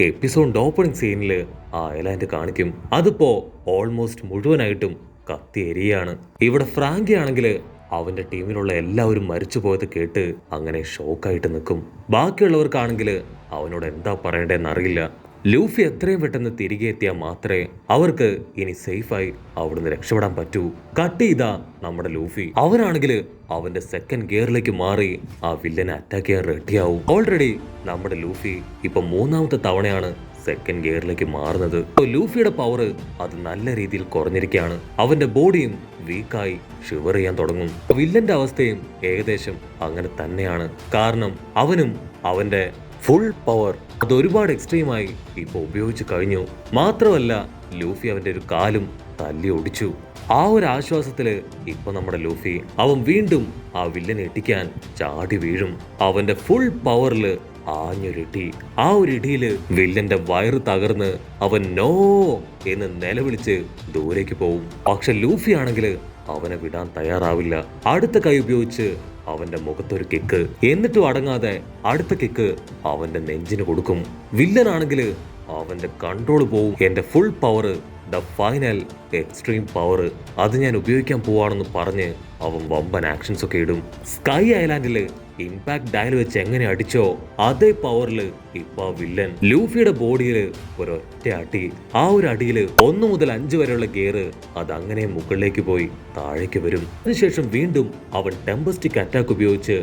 എപ്പിസോഡിന്റെ opening സീനില് ആ island കാണിക്കും. അതിപ്പോ ഓൾമോസ്റ്റ് മുഴുവനായിട്ടും കത്തി എരിയാണ്. ഇവിടെ ഫ്രാങ്കി ആണെങ്കില് അവന്റെ ടീമിലുള്ള എല്ലാവരും മരിച്ചു പോയത് കേട്ട് അങ്ങനെ ഷോക്കായിട്ട് നിൽക്കും. ബാക്കിയുള്ളവർക്കാണെങ്കിൽ അവനോട് എന്താ പറയണ്ടേന്ന് അറിയില്ല. ലൂഫി എത്രയും പെട്ടെന്ന് തിരികെ എത്തിയാൽ മാത്രമേ അവർക്ക് ഇനി സേഫായി അവിടുന്ന് രക്ഷപ്പെടാൻ പറ്റൂ. കട്ട് ചെയ്താ നമ്മുടെ ലൂഫി അവനാണെങ്കിൽ അവന്റെ സെക്കൻഡ് ഗിയറിലേക്ക് മാറി ആ വില്ലനെ അറ്റാക്ക് ചെയ്യാൻ റെഡിയാവും. ഓൾറെഡി നമ്മുടെ ലൂഫി ഇപ്പൊ മൂന്നാമത്തെ തവണയാണ് സെക്കൻഡ് ഗിയറിലേക്ക് മാറുന്നത്. ലൂഫിയുടെ പവർ അത് നല്ല രീതിയിൽ കുറഞ്ഞിരിക്കുകയാണ്. അവന്റെ ബോഡിയും വീക്കായി ഷിവർ ചെയ്യാൻ തുടങ്ങും. വില്ലന്റെ അവസ്ഥയും ഏകദേശം അങ്ങനെ തന്നെയാണ്. കാരണം അവനും അവന്റെ ഫുൾ പവർ അത് ഒരുപാട് എക്സ്ട്രീമായി ഇപ്പൊ ഉപയോഗിച്ചു കഴിഞ്ഞു. മാത്രമല്ല ലൂഫി അവന്റെ ഒരു കാലും തല്ലി ഒടിച്ചു. ആ ഒരു ആശ്വാസത്തില് ഇപ്പൊ നമ്മുടെ ലൂഫി അവൻ വീണ്ടും ആ വില്ലനെ ഇടിക്കാൻ ചാടി വീഴും. അവന്റെ ഫുൾ പവറില് ആഞ്ഞൊരിടി. ആ ഒരു ഇടിയില് വില്ലന്റെ വയറ് തകർന്ന് അവൻ നോ എന്ന് നിലവിളിച്ച് ദൂരേക്ക് പോവും. പക്ഷെ ലൂഫി ആണെങ്കില് അവനെ വിടാൻ തയ്യാറാവില്ല. അടുത്ത കൈ ഉപയോഗിച്ച് അവന്റെ മുഖത്തൊരു കിക്ക്, എന്നിട്ടും അടങ്ങാതെ അടുത്ത കിക്ക് അവന്റെ നെഞ്ചിന് കൊടുക്കും. വില്ലനാണെങ്കിൽ അവന്റെ കൺട്രോൾ പോവും. എന്റെ full power, the final extreme power, അത് ഞാൻ ഉപയോഗിക്കാൻ പോവാണെന്ന് പറഞ്ഞ് അവൻ വമ്പൻ ആക്ഷൻസ് ഒക്കെ ഇടും. സ്കൈ ഐലാൻഡില് ഇമ്പാക്ട് ഡയൽ വെച്ച് എങ്ങനെ അടിച്ചോ അതേ പവറില് ഇപ്പൊ വില്ലൻ ലൂഫിയുടെ ബോഡിയില് ഒരൊറ്റ അടി. ആ ഒരു അടിയില് 1 മുതൽ 5 വരെയുള്ള ഗിയർ അത് അങ്ങനെ മുകളിലേക്ക് പോയി താഴേക്ക് വരും. അതിനുശേഷം വീണ്ടും അവൻ ടെമ്പസ്റ്റിക് അറ്റാക്ക് ഉപയോഗിച്ച്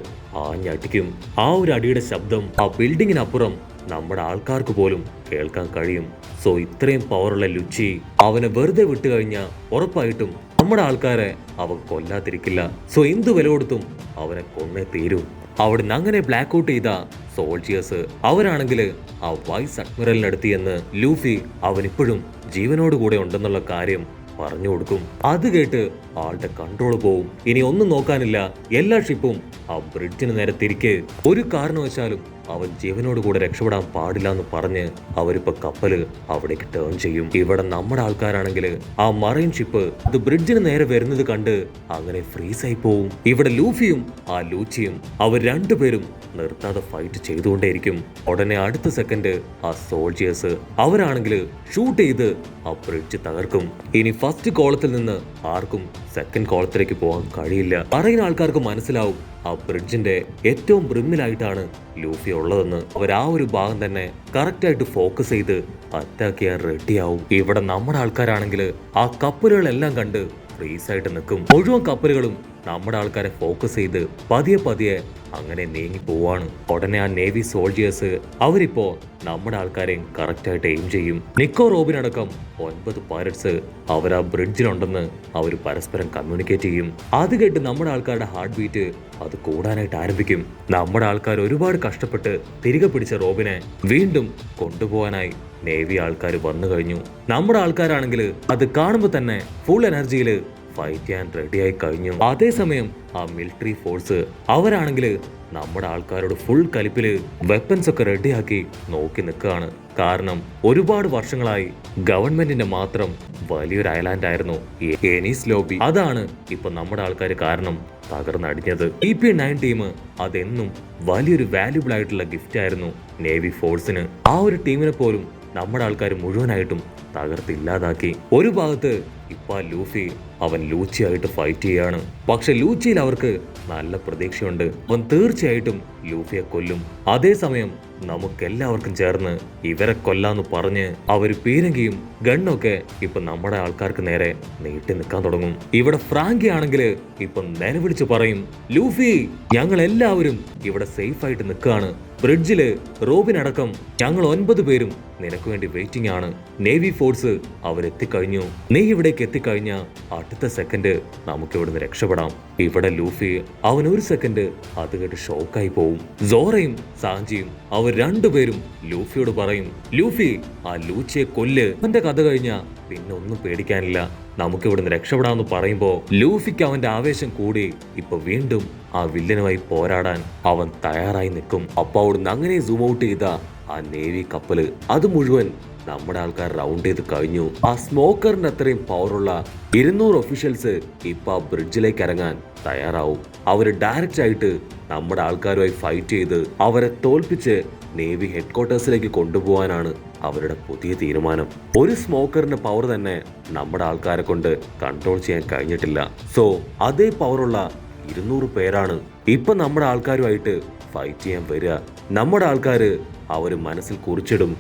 ആഞ്ഞടിക്കും. ആ ഒരു അടിയുടെ ശബ്ദം ആ ബിൽഡിങ്ങിനപ്പുറം നമ്മുടെ ആൾക്കാർക്ക് പോലും കേൾക്കാൻ കഴിയും. സോ ഇത്രയും പവറുള്ള ലുച്ചി അവനെ വെറുതെ വിട്ടു കഴിഞ്ഞാൽ ഉറപ്പായിട്ടും നമ്മുടെ ആൾക്കാരെ അവൻ കൊല്ലാതിരിക്കില്ല. സോ എന്ത് വില കൊടുത്തും അവനെ കൊന്നേ തീരൂ. അവിടുന്ന് അങ്ങനെ ബ്ലാക്ക് ഔട്ട് ചെയ്ത സോൾജിയേഴ്സ് അവരാണെങ്കിൽ ആ വൈസ് അഡ്മിറലിനടുത്ത് എന്ന് ലൂഫി അവനിപ്പോഴും ജീവനോട് കൂടെ ഉണ്ടെന്നുള്ള കാര്യം പറഞ്ഞു കൊടുക്കും. അത് കേട്ട് ആളുടെ കൺട്രോൾ പോവും. ഇനി ഒന്നും നോക്കാനില്ല, എല്ലാ ഷിപ്പും ആ ബ്രിഡ്ജിന് നേരെ തിരിക്ക്. ഒരു കാരണവശാലും അവൻ ജീവനോട് കൂടെ രക്ഷപ്പെടാൻ പാടില്ല എന്ന് പറഞ്ഞ് അവരിപ്പോ കപ്പല് അവിടേക്ക് ടേൺ ചെയ്യും. ഇവിടെ നമ്മുടെ ആൾക്കാരാണെങ്കിൽ ആ മറൈൻ ഷിപ്പ് അത് ബ്രിഡ്ജിന് നേരെ വരുന്നത് കണ്ട് അങ്ങനെ ഫ്രീസായി പോവും. ഇവിടെ ലൂഫിയും ആ ലൂച്ചിയും അവർ രണ്ടുപേരും നിർത്താതെ ഫൈറ്റ് ചെയ്തുകൊണ്ടേയിരിക്കും. ഉടനെ അടുത്ത സെക്കൻഡ് ആ സോൾജിയേഴ്സ് അവരാണെങ്കിൽ ഷൂട്ട് ചെയ്ത് ആ ബ്രിഡ്ജ് തകർക്കും. ഇനി ഫസ്റ്റ് കോളത്തിൽ നിന്ന് ആർക്കും സെക്കൻഡ് കോളത്തിലേക്ക് പോകാൻ കഴിയില്ല. പറയുന്ന ആൾക്കാർക്ക് മനസ്സിലാവും ആ ബ്രിഡ്ജിന്റെ ഏറ്റവും ബ്രിമ്മിലായിട്ടാണ് ലൂഫി ഉള്ളതെന്ന്. അവർ ആ ഒരു ഭാഗം തന്നെ കറക്റ്റ് ആയിട്ട് ഫോക്കസ് ചെയ്ത് അറ്റാക്ക് ചെയ്യാൻ റെഡിയാവും. ഇവിടെ നമ്മുടെ ആൾക്കാരാണെങ്കിൽ ആ കപ്പലുകളെല്ലാം കണ്ട് ഫ്രീസായിട്ട് നിൽക്കും. മുഴുവൻ കപ്പലുകളും നമ്മുടെ ആൾക്കാരെ ഫോക്കസ് ചെയ്ത് പതിയെ പതിയെ അങ്ങനെ നീങ്ങി പോവാണ്. ഉടനെ ആ നേവി സോൾജിയേഴ്സ് അവരിപ്പോ നമ്മുടെ ആൾക്കാരെയും കറക്റ്റ് ആയിട്ട് എയിം ചെയ്യും. നിക്കോ റോബിനടക്കം 9 പൈററ്റ്സ് അവർ ആ ബ്രിഡ്ജിലുണ്ടെന്ന് അവർ പരസ്പരം കമ്മ്യൂണിക്കേറ്റ് ചെയ്യും. അത് കേട്ട് നമ്മുടെ ആൾക്കാരുടെ ഹാർട്ട് ബീറ്റ് അത് കൂടാനായിട്ട് ആരംഭിക്കും. നമ്മുടെ ആൾക്കാർ ഒരുപാട് കഷ്ടപ്പെട്ട് തിരികെ പിടിച്ച റോബിനെ വീണ്ടും കൊണ്ടുപോകാനായി നേവി ആൾക്കാർ വന്നു കഴിഞ്ഞു. നമ്മുടെ ആൾക്കാരാണെങ്കിൽ അത് കാണുമ്പോൾ തന്നെ ഫുൾ എനർജിയിൽ ഫൈറ്റ് ചെയ്യാൻ റെഡിയായി കഴിഞ്ഞു. അതേസമയം ആ മിലിറ്ററി ഫോഴ്സ് അവരാണെങ്കിൽ നമ്മുടെ ആൾക്കാരോട് ഫുൾ കലിപ്പില് വെപ്പൻസ് ഒക്കെ റെഡിയാക്കി നോക്കി നിൽക്കുകയാണ്. കാരണം ഒരുപാട് വർഷങ്ങളായി ഗവൺമെന്റിന്റെ മാത്രം വലിയൊരു ഐലാൻഡ് ആയിരുന്നു എനിസ് ലോബി. അതാണ് ഇപ്പൊ നമ്മുടെ ആൾക്കാർ കാരണം തകർന്നടിഞ്ഞത്. EP9 ടീം അതെന്നും വലിയൊരു വാല്യൂബിൾ ആയിട്ടുള്ള ഗിഫ്റ്റ് ആയിരുന്നു നേവി ഫോഴ്സിന്. ആ ഒരു ടീമിനെ പോലും നമ്മുടെ ആൾക്കാർ മുഴുവനായിട്ടും തകർത്തില്ലാതാക്കി. ഒരു ഭാഗത്ത് ഇപ്പൊ ലൂഫി അവൻ ലൂച്ചിയായിട്ട് ഫൈറ്റ് ചെയ്യാണ്. പക്ഷെ ലൂച്ചിയിൽ അവർക്ക് നല്ല പ്രതീക്ഷയുണ്ട്. അവൻ തീർച്ചയായിട്ടും ലൂഫിയെ കൊല്ലും. അതേസമയം നമുക്കെല്ലാവർക്കും ചേർന്ന് ഇവരെ കൊല്ലാന്ന് പറഞ്ഞ് അവര് പീരങ്കിയും ഗണ്ണൊക്കെ ഇപ്പൊ നമ്മുടെ ആൾക്കാർക്ക് നേരെ നീട്ടി നിൽക്കാൻ തുടങ്ങും. ഇവിടെ ഫ്രാങ്കി ആണെങ്കിൽ ഇപ്പൊ നിലവിളിച്ച് പറയും, ലൂഫി ഞങ്ങൾ എല്ലാവരും ഇവിടെ സേഫ് ആയിട്ട് നിൽക്കുകയാണ്. ബ്രിഡ്ജില് റോബിനടക്കം ഞങ്ങൾ 9 പേരും നിനക്ക് വേണ്ടി വെയിറ്റിംഗ് ആണ്. നേവി ഫോഴ്സ് അവരെത്തിക്കഴിഞ്ഞു. നീ ഇവിടേക്ക് എത്തിക്കഴിഞ്ഞ അടുത്ത സെക്കൻഡ് നമുക്ക് ഇവിടുന്ന് രക്ഷപ്പെടാം. ഇവിടെ ലൂഫി അവൻ ഒരു സെക്കൻഡ് അത് കേട്ട് ഷോക്കായി പോവും. സോറയും സാഞ്ചിയും അവർ രണ്ടുപേരും ലൂഫിയോട് പറയും, ലൂഫി ആ ലൂച്ചിയെ കൊല്ല്. അവന്റെ കഥ കഴിഞ്ഞ പിന്നെ ഒന്നും പേടിക്കാനില്ല, നമുക്ക് ഇവിടുന്ന് രക്ഷപ്പെടാമെന്ന് പറയുമ്പോ ലൂഫിക്ക് അവന്റെ ആവേശം കൂടി ഇപ്പൊ വീണ്ടും ആ വില്ലനുമായി പോരാടാൻ അവൻ തയ്യാറായി നിൽക്കും. അപ്പൊ അവിടുന്ന് അങ്ങനെ സൂം ഔട്ട് ചെയ്ത ആ നേവി കപ്പല് അത് മുഴുവൻ നമ്മുടെ ആൾക്കാർ റൗണ്ട് ചെയ്ത് കഴിഞ്ഞു. ആ സ്മോക്കറിന്റെ അത്രയും പവറുള്ള 200 ഒഫീഷ്യൽസ് ഇപ്പൊ ആ ബ്രിഡ്ജിലേക്ക് ഇറങ്ങാൻ തയ്യാറാവും. അവര് ഡയറക്റ്റ് ആയിട്ട് നമ്മുടെ ആൾക്കാരുമായി ഫൈറ്റ് ചെയ്ത് അവരെ തോൽപ്പിച്ച് നേവി ഹെഡ്ക്വാർട്ടേഴ്സിലേക്ക് കൊണ്ടുപോകാനാണ് അവരുടെ പുതിയ തീരുമാനം. ഒരു സ്മോക്കറിന്റെ പവർ തന്നെ നമ്മുടെ ആൾക്കാരെ കൊണ്ട് കൺട്രോൾ ചെയ്യാൻ കഴിഞ്ഞിട്ടില്ല. സോ അതേ പവറുള്ള 200 പേരാണ് ഇപ്പൊ നമ്മുടെ ആൾക്കാരുമായിട്ട് ഫൈറ്റ് ചെയ്യാൻ വരിക. നമ്മുടെ ആൾക്കാര് അവര് മനസ്സിൽ കുറിച്ചിടും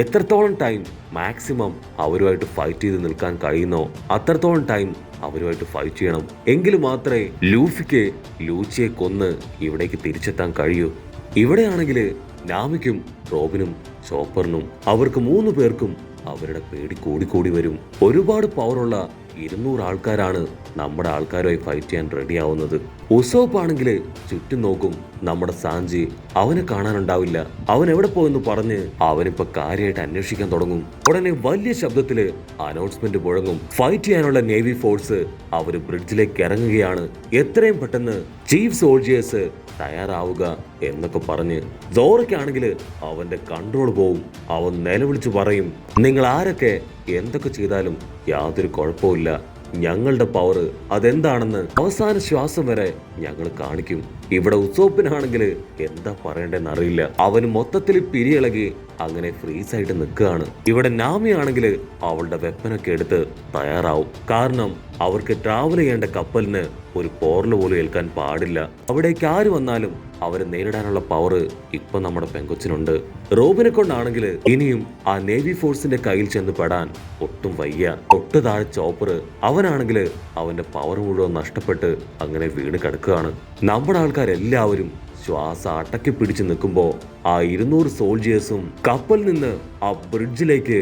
എത്രത്തോളം ടൈം മാക്സിമം അവരുമായിട്ട് ഫൈറ്റ് ചെയ്ത് നിൽക്കാൻ കഴിയുന്നോ അത്രത്തോളം ടൈം അവരുമായിട്ട് ഫൈറ്റ് ചെയ്യണം. എങ്കിൽ മാത്രമേ ലൂഫിക്ക് ലൂച്ചിയെ കൊന്ന് ഇവിടേക്ക് തിരിച്ചെത്താൻ കഴിയൂ. ഇവിടെയാണെങ്കിൽ നാമിക്കും റോബിനും ചോപ്പറിനും അവർക്ക് 3 പേർക്കും അവരുടെ പേടി കൂടിക്കൂടി വരും. ഒരുപാട് പവറുള്ള 200 ആൾക്കാരാണ് നമ്മുടെ ആൾക്കാരുമായി ഫൈറ്റ് ചെയ്യാൻ റെഡി ആവുന്നത്. ഉസോപ്പ് ആണെങ്കിൽ ചുറ്റും നോക്കും. നമ്മുടെ സാഞ്ചി അവനെ കാണാനുണ്ടാവില്ല. അവൻ എവിടെ പോയെന്ന് പറഞ്ഞ് അവനിപ്പോ കാര്യമായിട്ട് അന്വേഷിക്കാൻ തുടങ്ങും. ഉടനെ വലിയ ശബ്ദത്തില് അനൗൺസ്മെന്റ് മുഴങ്ങും. ഫൈറ്റ് ചെയ്യാനുള്ള നേവി ഫോഴ്സ് അവര് ബ്രിഡ്ജിലേക്ക് ഇറങ്ങുകയാണ്. എത്രയും പെട്ടെന്ന് ചീഫ് സോൾജിയേഴ്സ് തയ്യാറാവുക എന്നൊക്കെ പറഞ്ഞ് സോറയ്ക്കാണെങ്കിൽ അവന്റെ കൺട്രോൾ പോവും. അവൻ നിലവിളിച്ചു പറയും, നിങ്ങൾ ആരൊക്കെ എന്തൊക്കെ ചെയ്താലും യാതൊരു കുഴപ്പമില്ല. ഞങ്ങളുടെ പവർ അതെന്താണെന്ന് അവസാന ശ്വാസം വരെ ഞങ്ങൾ കാണിക്കും. ഇവിടെ ഉസോപ്പിനാണെങ്കിൽ എന്താ പറയണ്ടെന്ന് അറിയില്ല. അവന് മൊത്തത്തിൽ പിരിയിളകി അങ്ങനെ ഫ്രീസ് ആയിട്ട് നിൽക്കുകയാണ്. ഇവിടെ നാമി ആണെങ്കിൽ അവളുടെ വെപ്പനൊക്കെ എടുത്ത് തയ്യാറാവും. കാരണം അവർക്ക് ട്രാവൽ ചെയ്യേണ്ട കപ്പലിന് ഒരു പോറല് പോലും ഏൽക്കാൻ പാടില്ല. അവിടേക്ക് ആര് വന്നാലും അവരെ നേരിടാനുള്ള പവർ ഇപ്പൊ നമ്മുടെ പെങ്കൊച്ചിനുണ്ട്. റോബിനെ കൊണ്ടാണെങ്കിൽ ഇനിയും ആ നേവി ഫോഴ്സിന്റെ കയ്യിൽ ചെന്ന് പെടാൻ ഒട്ടും വയ്യ. തൊട്ട് താഴെ ചോപ്പർ അവനാണെങ്കിൽ അവന്റെ പവർ മുഴുവൻ നഷ്ടപ്പെട്ട് അങ്ങനെ വീണ് കിടക്കുകയാണ്. നമ്മുടെ ആൾക്കാരെല്ലാവരും ശ്വാസം അടക്കി പിടിച്ചു നിൽക്കുമ്പോ ആ 200 സോൾജിയേഴ്സും കപ്പലിൽ നിന്ന് ആ ബ്രിഡ്ജിലേക്ക്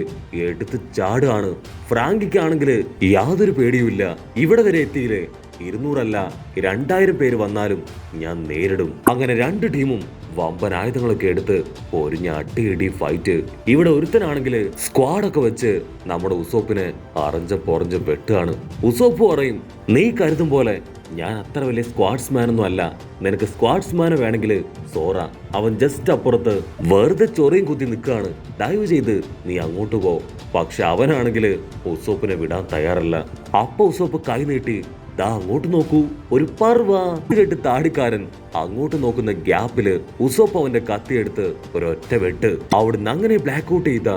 എടുത്ത് ചാടുകയാണ്. ഫ്രാങ്കിക്കാണെങ്കിൽ യാതൊരു പേടിയുമില്ല. ഇവിടെ വരെ എത്തിയില്ലേ, 200 അല്ല 2000 പേര് വന്നാലും ഞാൻ നേരിടും. അങ്ങനെ 2 ടീമും വമ്പൻ ആയുധങ്ങളൊക്കെ എടുത്ത് പൊരിഞ്ഞ അട്ടിയിടി ഫൈറ്റ്. ഇവിടെ ഒരുത്തനാണെങ്കിൽ സ്ക്വാഡൊക്കെ വെച്ച് നമ്മുടെ ഉസോപ്പിനെ അറഞ്ച പൊറഞ്ച് വെട്ടുകയാണ്. ഉസോപ്പ് പറയും, നീ കരുതും പോലെ ഞാൻ അത്ര വലിയ സ്ക്വാഡ്സ്മാൻ ഒന്നും അല്ല. നിനക്ക് സ്ക്വാഡ്സ്മാനെ വേണമെങ്കിൽ സോറ, അവൻ ജസ്റ്റ് അപ്പുറത്ത് വെറുതെ ചൊറിയും കുത്തി നിൽക്കുകയാണ്. ദയവ് ചെയ്ത് നീ അങ്ങോട്ട് പോ. പക്ഷെ അവനാണെങ്കിൽ ഉസോപ്പിനെ വിടാൻ തയ്യാറല്ല. അപ്പൊ ഉസോപ്പ് കൈ നീട്ടി, ദാ അങ്ങോട്ട് നോക്കൂ, ഒരു പർവ കേട്ട് താടിക്കാരൻ അങ്ങോട്ട് നോക്കുന്ന ഗ്യാപ്പില് ഉസോപ്പ് അവന്റെ കത്തിയെടുത്ത് ഒരൊറ്റ വെട്ട്. അവിടുന്ന് അങ്ങനെ ബ്ലാക്ക് ഔട്ട് ചെയ്ത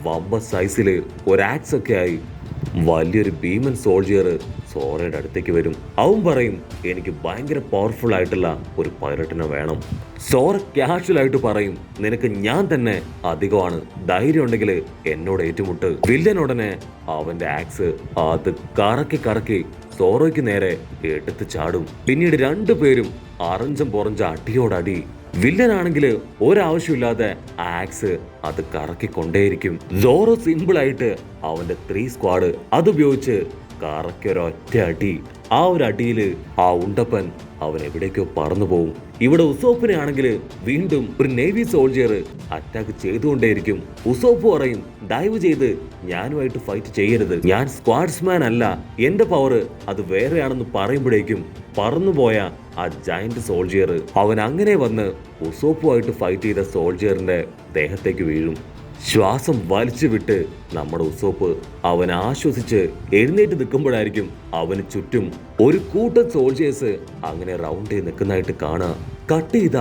വമ്പ സൈസില് ഒരു ആക്സ് ഒക്കെ ആയി വലിയൊരു ഭീമൻ സോൾജിയർ സോറയുടെ അടുത്തേക്ക് വരും. അവൻ പറയും, എനിക്ക് ഭയങ്കര പവർഫുൾ ആയിട്ടുള്ള ഒരു പൈലറ്റിനെ വേണം. സോറ കാഷ്വൽ ആയിട്ട് പറയും, നിനക്ക് ഞാൻ തന്നെ അധികമാണ്. ധൈര്യം ഉണ്ടെങ്കിൽ എന്നോട് ഏറ്റുമുട്ട്. വില്ലനുടനെ അവന്റെ ആക്സ് അത് കറക്കി കറക്കി സോറോയ്ക്ക് നേരെ എടുത്ത് ചാടും. പിന്നീട് 2 പേരും അറഞ്ചം പൊറഞ്ച അടിയോടടി. വില്ലനാണെങ്കിൽ ഒരാവശ്യമില്ലാതെ ആക്സ് അത് കറക്കിക്കൊണ്ടേയിരിക്കും. സോറോ സിമ്പിൾ ആയിട്ട് അവന്റെ 3 സ്ക്വാഡ് അതുപയോഗിച്ച് കറക്കി ഒരൊറ്റ അടി. ആ ഒരു അടിയില് ആ ഉണ്ടപ്പൻ അവൻ എവിടേക്കോ പറന്നു പോവും. ഇവിടെ ഉസോപ്പിനെ ആണെങ്കിൽ വീണ്ടും ഒരു നേവി സോൾജിയർ അറ്റാക്ക് ചെയ്തുകൊണ്ടേയിരിക്കും. ഉസോപ്പ് പറയും, ദയവ് ചെയ്ത് ഞാനുമായിട്ട് ഫൈറ്റ് ചെയ്യരുത്. ഞാൻ സ്ക്വാഡ്സ്മാൻ അല്ല, എന്റെ പവർ അത് വേറെയാണെന്ന് പറയുമ്പോഴേക്കും പറന്നുപോയ ആ ജയന്റ് സോൾജിയർ അവൻ അങ്ങനെ വന്ന് ഉസോപ്പുമായിട്ട് ഫൈറ്റ് ചെയ്ത സോൾജിയറിന്റെ ദേഹത്തേക്ക് വീഴും. ശ്വാസം വലിച്ചു വിട്ട് നമ്മുടെ ഉസോപ്പ് അവൻ ആശ്വസിച്ച് എഴുന്നേറ്റ് നിൽക്കുമ്പോഴായിരിക്കും അവന് ചുറ്റും ഒരു കൂട്ടം സോൾജിയേഴ്സ് അങ്ങനെ റൗണ്ട് ചെയ്ത് നിൽക്കുന്നതായിട്ട് കാണാം. കട്ട് ചെയ്ത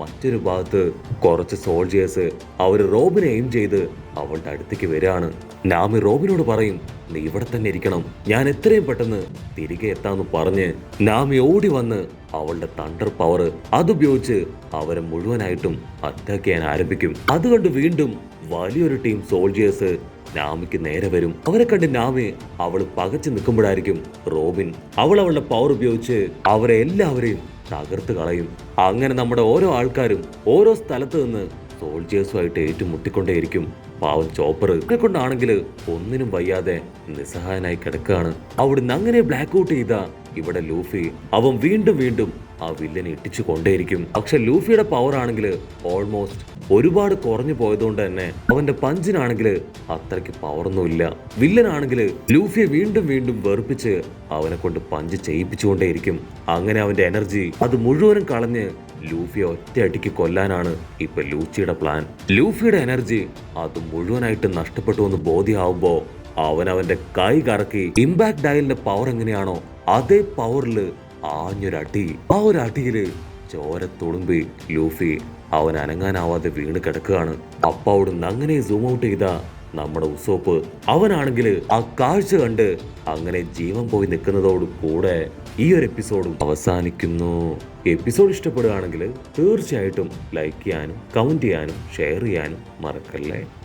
മറ്റൊരു ഭാഗത്ത് കുറച്ച് സോൾജിയേഴ്സ് അവർ റോബിനെ എയിം ചെയ്ത് അവളുടെ അടുത്തേക്ക് വരികയാണ്. നാമി റോബിനോട് പറയും, നീ ഇവിടെ തന്നെ ഇരിക്കണം, ഞാൻ എത്രയും പെട്ടെന്ന് തിരികെ എത്താന്ന് പറഞ്ഞ് നാമി ഓടി വന്ന് അവളുടെ തണ്ടർ പവർ അതുപയോഗിച്ച് അവരെ മുഴുവനായിട്ടും അറ്റാക്ക് ചെയ്യാൻ ആരംഭിക്കും. അതുകൊണ്ട് വീണ്ടും വലിയൊരു ടീം സോൾജിയേഴ്സ് നാമിക്ക് നേരെ വരും. അവരെ കണ്ട് നാമി അവൾ പകച്ചു നിൽക്കുമ്പോഴായിരിക്കും റോബിൻ അവളുടെ പവർ ഉപയോഗിച്ച് അവരെ എല്ലാവരെയും തകർത്ത് കളയും. അങ്ങനെ നമ്മുടെ ഓരോ ആൾക്കാരും ഓരോ സ്ഥലത്ത് നിന്ന് സോൾജിയേഴ്സുമായിട്ട് ഏറ്റുമുട്ടിക്കൊണ്ടേയിരിക്കും. പാവൻ ചോപ്പർ കൊണ്ടാണെങ്കിൽ ഒന്നിനും വയ്യാതെ നിസ്സഹായനായി കിടക്കുകയാണ്. അവിടുന്ന് അങ്ങനെ ബ്ലാക്ക് ഔട്ട് ചെയ്ത ഇവിടെ ലൂഫി അവൻ വീണ്ടും വീണ്ടും ആ വില്ലനെ ഇട്ടിച്ചു കൊണ്ടേയിരിക്കും. പക്ഷെ ലൂഫിയുടെ പവർ ആണെങ്കിൽ ഓൾമോസ്റ്റ് ഒരുപാട് കുറഞ്ഞു പോയതുകൊണ്ട് തന്നെ അവന്റെ പഞ്ചിനാണെങ്കിൽ അത്രയ്ക്ക് പവറൊന്നുമില്ല. വില്ലനാണെങ്കിൽ ലൂഫിയെ വീണ്ടും വീണ്ടും വെറുപ്പിച്ച് അവനെ കൊണ്ട് പഞ്ച് ചെയ്യിപ്പിച്ചുകൊണ്ടേയിരിക്കും. അങ്ങനെ അവന്റെ എനർജി അത് മുഴുവനും കളഞ്ഞ് ലൂഫിയെ ഒറ്റയടിക്ക് കൊല്ലാനാണ് ഇപ്പൊ ലൂച്ചിയുടെ പ്ലാൻ. ലൂഫിയുടെ എനർജി അത് മുഴുവനായിട്ട് നഷ്ടപ്പെട്ടു എന്ന് ബോധ്യമാവുമ്പോ അവന്റെ കൈ കറക്കി ഇമ്പാക്ട് ഡയലിന്റെ പവർ എങ്ങനെയാണോ അതേ പവറിൽ ആഞ്ഞൊരടി. ആ ഒരു അടിയില് ചോര തുളുമ്പി ലൂഫി അവൻ അനങ്ങാനാവാതെ വീണ് കിടക്കുകയാണ്. അപ്പ അവിടുന്ന് അങ്ങനെ സൂം ഔട്ട് ചെയ്ത നമ്മുടെ ഉസോപ്പ് അവനാണെങ്കിൽ ആ കാഴ്ച കണ്ട് അങ്ങനെ ജീവൻ പോയി നിൽക്കുന്നതോട് കൂടെ ഈ ഒരു എപ്പിസോഡും അവസാനിക്കുന്നു. എപ്പിസോഡ് ഇഷ്ടപ്പെടുകയാണെങ്കിൽ തീർച്ചയായിട്ടും ലൈക്ക് ചെയ്യാനും കമന്റ് ചെയ്യാനും ഷെയർ ചെയ്യാനും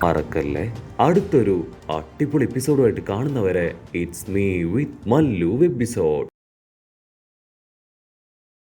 മറക്കല്ലേ. അടുത്തൊരു അടിപൊളി എപ്പിസോഡുമായിട്ട് കാണുന്നവരെ it's me with Mallu episode.